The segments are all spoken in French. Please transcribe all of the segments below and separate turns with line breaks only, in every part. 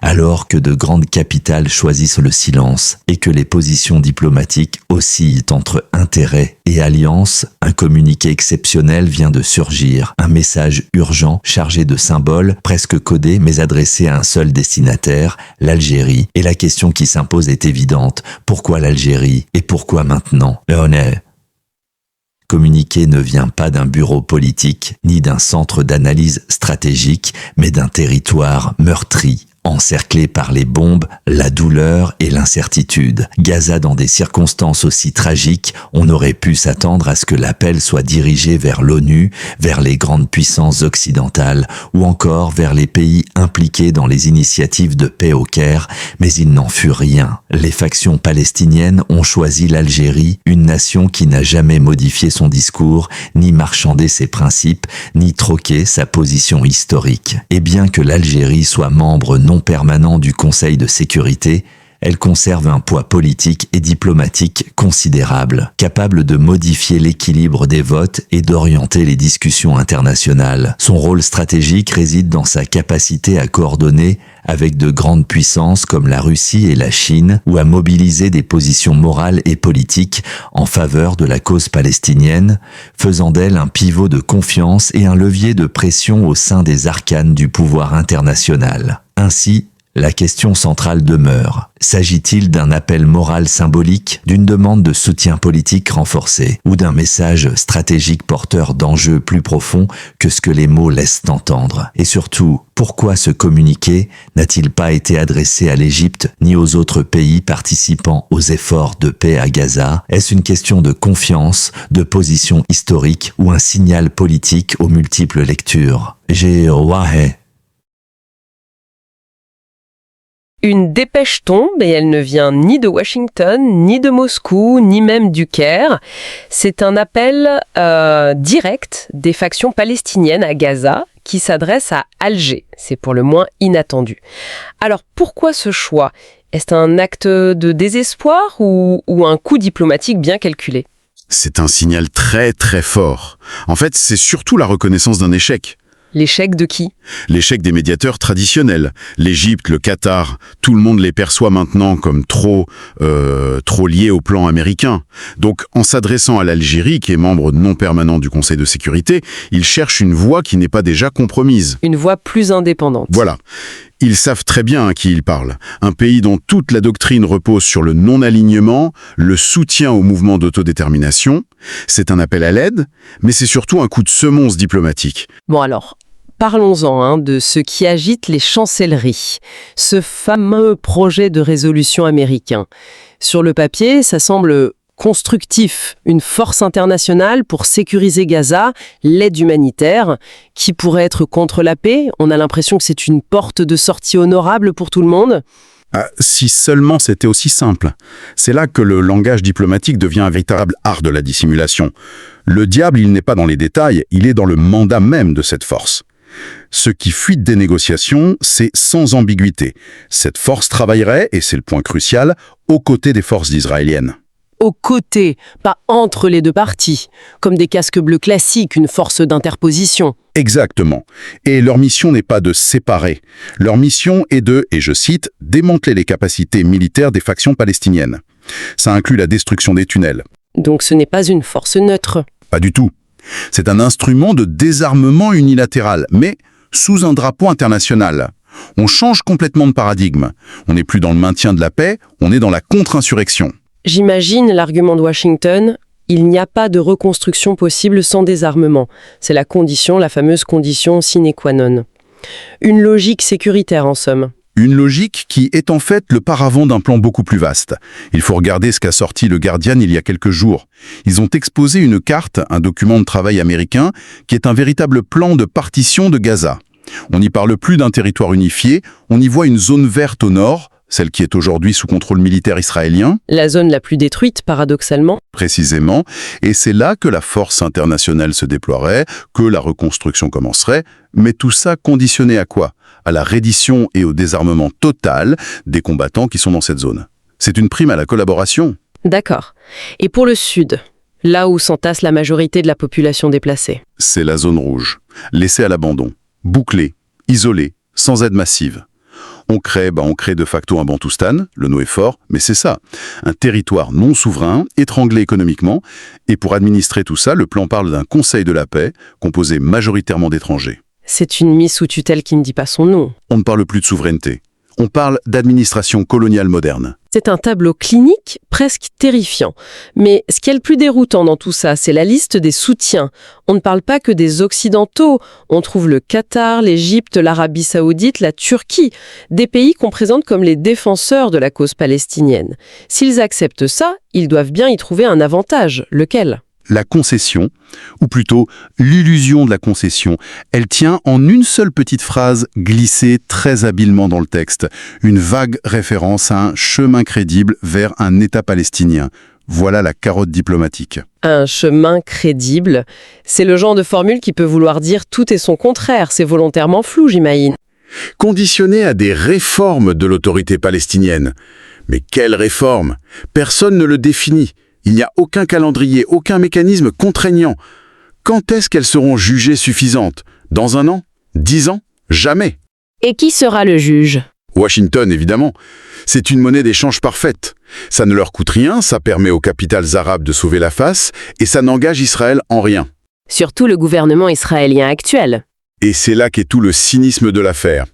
alors que de grandes capitales choisissent le silence et que les positions diplomatiques oscillent entre intérêt et alliance, un communiqué exceptionnel vient de surgir, un message urgent chargé de symboles, presque codé mais adressé à un seul destinataire, l'Algérie. Et la question qui s'impose est évidente, pourquoi l'Algérie et pourquoi maintenant? Communiqué ne vient pas d'un bureau politique, ni d'un centre d'analyse stratégique, mais d'un territoire meurtri, encerclé par les bombes, la douleur et l'incertitude. Gaza dans des circonstances aussi tragiques, on aurait pu s'attendre à ce que l'appel soit dirigé vers l'ONU, vers les grandes puissances occidentales, ou encore vers les pays impliqués dans les initiatives de paix au Caire, mais il n'en fut rien. Les factions palestiniennes ont choisi l'Algérie, une nation qui n'a jamais modifié son discours, ni marchandé ses principes, ni troqué sa position historique. Et bien que l'Algérie soit membre non permanent du Conseil de sécurité, elle conserve un poids politique et diplomatique considérable, capable de modifier l'équilibre des votes et d'orienter les discussions internationales. Son rôle stratégique réside dans sa capacité à coordonner avec de grandes puissances comme la Russie et la Chine, ou à mobiliser des positions morales et politiques en faveur de la cause palestinienne, faisant d'elle un pivot de confiance et un levier de pression au sein des arcanes du pouvoir international. Ainsi, la question centrale demeure. S'agit-il d'un appel moral symbolique, d'une demande de soutien politique renforcé, ou d'un message stratégique porteur d'enjeux plus profonds que ce que les mots laissent entendre? Et surtout, pourquoi ce communiqué n'a-t-il pas été adressé à l'Égypte ni aux autres pays participant aux efforts de paix à Gaza? Est-ce une question de confiance, de position historique ou un signal politique aux multiples lectures?
Une dépêche tombe et elle ne vient ni de Washington, ni de Moscou, ni même du Caire. C'est un appel direct des factions palestiniennes à Gaza qui s'adresse à Alger. C'est pour le moins inattendu. Alors pourquoi ce choix? Est-ce un acte de désespoir ou un coup diplomatique bien calculé?
C'est un signal très très fort. En fait, c'est surtout la reconnaissance d'un échec.
L'échec de qui?
L'échec des médiateurs traditionnels. L'Égypte, le Qatar, tout le monde les perçoit maintenant comme trop liés au plan américain. Donc, en s'adressant à l'Algérie, qui est membre non permanent du Conseil de sécurité, ils cherchent une voie qui n'est pas déjà compromise.
Une voie plus indépendante.
Voilà. Ils savent très bien à qui ils parlent. Un pays dont toute la doctrine repose sur le non-alignement, le soutien au mouvement d'autodétermination. C'est un appel à l'aide, mais c'est surtout un coup de semonce diplomatique.
Bon alors, parlons-en de ce qui agite les chancelleries, ce fameux projet de résolution américain. Sur le papier, ça semble constructif, une force internationale pour sécuriser Gaza, l'aide humanitaire, qui pourrait être contre la paix. On a l'impression que c'est une porte de sortie honorable pour tout le monde.
Ah, si seulement c'était aussi simple. C'est là que le langage diplomatique devient un véritable art de la dissimulation. Le diable, il n'est pas dans les détails, il est dans le mandat même de cette force. Ce qui fuite des négociations, c'est sans ambiguïté. Cette force travaillerait, et c'est le point crucial, aux côtés des forces israéliennes.
Aux côtés, pas entre les deux parties, comme des casques bleus classiques, une force d'interposition.
Exactement. Et leur mission n'est pas de séparer. Leur mission est de, et je cite, « démanteler les capacités militaires des factions palestiniennes ». Ça inclut la destruction des tunnels.
Donc ce n'est pas une force neutre.
Pas du tout. C'est un instrument de désarmement unilatéral, mais sous un drapeau international. On change complètement de paradigme. On n'est plus dans le maintien de la paix, on est dans la contre-insurrection.
J'imagine l'argument de Washington, il n'y a pas de reconstruction possible sans désarmement. C'est la condition, la fameuse condition sine qua non. Une logique sécuritaire en somme.
Une logique qui est en fait le paravent d'un plan beaucoup plus vaste. Il faut regarder ce qu'a sorti le Guardian il y a quelques jours. Ils ont exposé une carte, un document de travail américain, qui est un véritable plan de partition de Gaza. On n'y parle plus d'un territoire unifié, on y voit une zone verte au nord, celle qui est aujourd'hui sous contrôle militaire israélien.
La zone la plus détruite, paradoxalement.
Précisément, et c'est là que la force internationale se déploierait, que la reconstruction commencerait, mais tout ça conditionné à quoi? À la reddition et au désarmement total des combattants qui sont dans cette zone. C'est une prime à la collaboration.
D'accord. Et pour le sud, là où s'entasse la majorité de la population déplacée?
C'est la zone rouge, laissée à l'abandon, bouclée, isolée, sans aide massive. On crée de facto un Bantoustan, le nom est fort, mais c'est ça, un territoire non souverain, étranglé économiquement, et pour administrer tout ça, le plan parle d'un conseil de la paix, composé majoritairement d'étrangers.
C'est une mise sous tutelle qui ne dit pas son nom.
On ne parle plus de souveraineté, on parle d'administration coloniale moderne.
C'est un tableau clinique presque terrifiant. Mais ce qui est le plus déroutant dans tout ça, c'est la liste des soutiens. On ne parle pas que des Occidentaux. On trouve le Qatar, l'Égypte, l'Arabie Saoudite, la Turquie. Des pays qu'on présente comme les défenseurs de la cause palestinienne. S'ils acceptent ça, ils doivent bien y trouver un avantage. Lequel ?
La concession, ou plutôt l'illusion de la concession, elle tient en une seule petite phrase glissée très habilement dans le texte, une vague référence à un chemin crédible vers un État palestinien. Voilà la carotte diplomatique.
Un chemin crédible, c'est le genre de formule qui peut vouloir dire tout et son contraire, c'est volontairement flou, j'imagine.
Conditionné à des réformes de l'autorité palestinienne. Mais quelles réformes ? Personne ne le définit. Il n'y a aucun calendrier, aucun mécanisme contraignant. Quand est-ce qu'elles seront jugées suffisantes ? Dans 1 an ? 10 ans ? Jamais.
Et qui sera le juge ?
Washington, évidemment. C'est une monnaie d'échange parfaite. Ça ne leur coûte rien, ça permet aux capitales arabes de sauver la face, et ça n'engage Israël en rien.
Surtout le gouvernement israélien actuel.
Et c'est là qu'est tout le cynisme de l'affaire.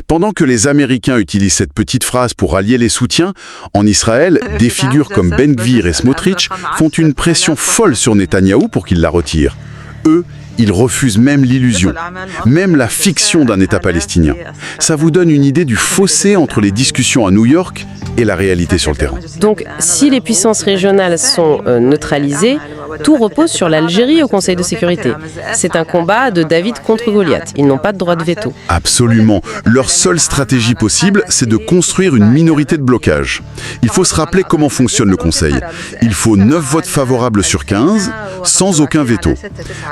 Pendant que les Américains utilisent cette petite phrase pour allier les soutiens, en Israël, des figures comme Ben Gvir et Smotrich font une pression folle sur Netanyahou pour qu'il la retire. Eux, ils refusent même l'illusion, même la fiction d'un État palestinien. Ça vous donne une idée du fossé entre les discussions à New York et la réalité sur le terrain.
Donc, si les puissances régionales sont neutralisées, tout repose sur l'Algérie au Conseil de sécurité. C'est un combat de David contre Goliath. Ils n'ont pas de droit de veto.
Absolument. Leur seule stratégie possible, c'est de construire une minorité de blocage. Il faut se rappeler comment fonctionne le Conseil. Il faut 9 votes favorables sur 15, sans aucun veto.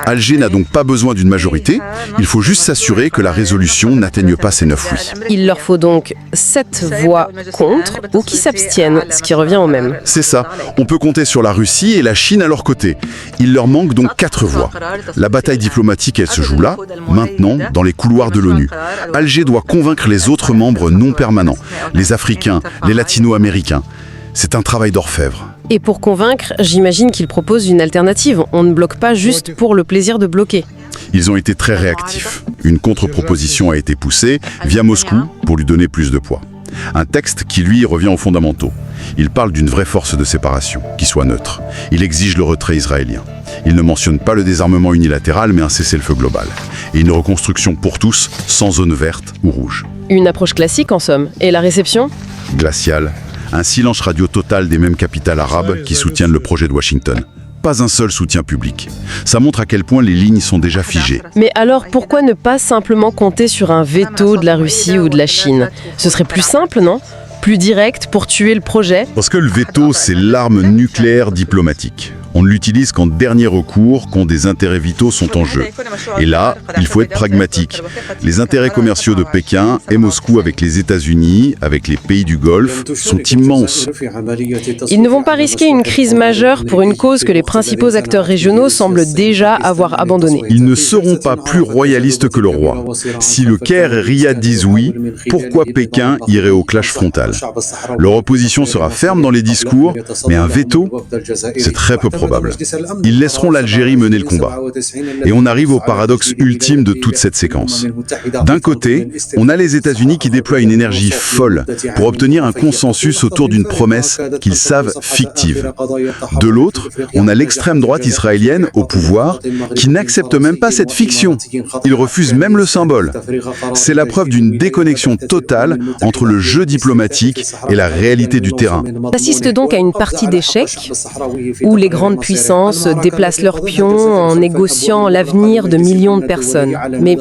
Alger n'a donc pas besoin d'une majorité. Il faut juste s'assurer que la résolution n'atteigne pas ces 9 oui.
Il leur faut donc 7 voix contre ou qui s'abstiennent, ce qui revient au même.
C'est ça. On peut compter sur la Russie et la Chine à leur côté. Il leur manque donc 4 voix. La bataille diplomatique, elle se joue là, maintenant, dans les couloirs de l'ONU. Alger doit convaincre les autres membres non permanents, les Africains, les Latino-Américains. C'est un travail d'orfèvre.
Et pour convaincre, j'imagine qu'ils proposent une alternative. On ne bloque pas juste pour le plaisir de bloquer.
Ils ont été très réactifs. Une contre-proposition a été poussée via Moscou pour lui donner plus de poids. Un texte qui, lui, revient aux fondamentaux. Il parle d'une vraie force de séparation, qui soit neutre. Il exige le retrait israélien. Il ne mentionne pas le désarmement unilatéral, mais un cessez-le-feu global. Et une reconstruction pour tous, sans zone verte ou rouge.
Une approche classique, en somme. Et la réception ?
Glaciale. Un silence radio total des mêmes capitales arabes qui soutiennent le projet de Washington. Pas un seul soutien public. Ça montre à quel point les lignes sont déjà figées.
Mais alors, pourquoi ne pas simplement compter sur un veto de la Russie ou de la Chine ? Ce serait plus simple, non ? Plus direct pour tuer le projet ?
Parce que le veto, c'est l'arme nucléaire diplomatique. On ne l'utilise qu'en dernier recours, quand des intérêts vitaux sont en jeu. Et là, il faut être pragmatique. Les intérêts commerciaux de Pékin et Moscou avec les États-Unis, avec les pays du Golfe, sont immenses.
Ils ne vont pas risquer une crise majeure pour une cause que les principaux acteurs régionaux semblent déjà avoir abandonnée.
Ils ne seront pas plus royalistes que le roi. Si le Caire et Riyad disent oui, pourquoi Pékin irait au clash frontal ? Leur opposition sera ferme dans les discours, mais un veto, c'est très peu probable. Ils laisseront l'Algérie mener le combat. Et on arrive au paradoxe ultime de toute cette séquence. D'un côté, on a les États-Unis qui déploient une énergie folle pour obtenir un consensus autour d'une promesse qu'ils savent fictive. De l'autre, on a l'extrême droite israélienne au pouvoir qui n'accepte même pas cette fiction. Ils refusent même le symbole. C'est la preuve d'une déconnexion totale entre le jeu diplomatique et la réalité du terrain.
On assiste donc à une partie d'échecs où les grandes puissances déplacent leurs pions en négociant l'avenir de millions de personnes. Mais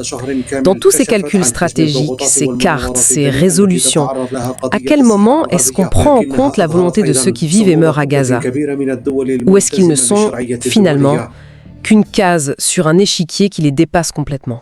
dans tous ces calculs stratégiques, ces cartes, ces résolutions, à quel moment est-ce qu'on prend en compte la volonté de ceux qui vivent et meurent à Gaza ? Ou est-ce qu'ils ne sont, finalement, qu'une case sur un échiquier qui les dépasse complètement ?